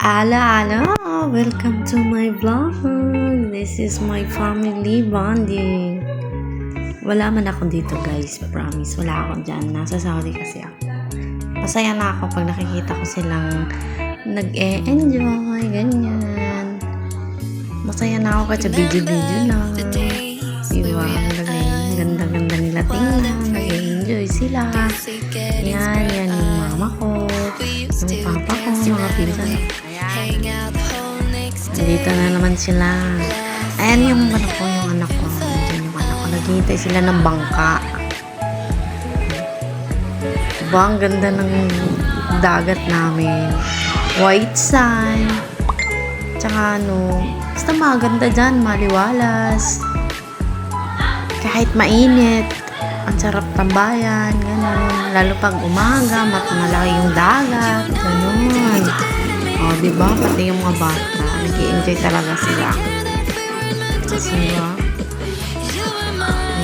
Ala, welcome to my vlog. This is my family bonding. Wala man ako dito guys, promise. Wala ako dyan. Nasa Saudi kasi ako. Masaya na ako pag nakikita ko silang nag-e-enjoy, ganyan. Masaya na ako kahit sa video-video lang. Diba? Ganda-ganda nila tingnan. Nag-e-enjoy sila. Yan yung mama ko, yung papa ko, mga pinsan. Dito na naman sila. Ayan yung anak ko, Diyan yung anak ko. Naghihintay sila ng bangka. Diba? Ang ganda ng dagat namin. White sand. Tsaka basta maganda dyan, maliwalas. Kahit mainit, ang sarap tambayan, gano'n. Lalo pag umaga, malaki yung dagat, gano'n. O, diba? Pati yung mga bata, nag-i-enjoy talaga sila. Kasi diba?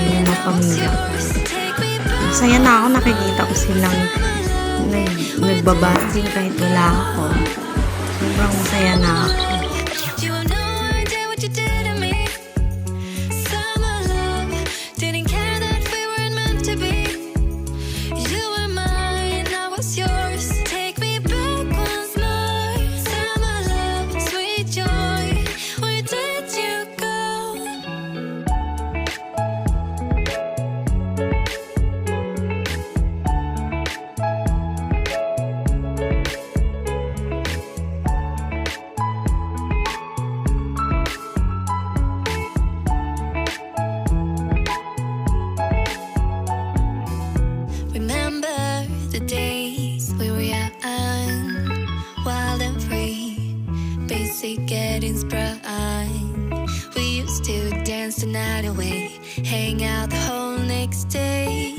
Yung mga pamilya. Masaya na ako, nakikita ko silang nagbabanding kahit wala ako. Sobrang masaya na ako. The days we were young, wild and free, basic getting sprung. We used to dance the night away, hang out the whole next day.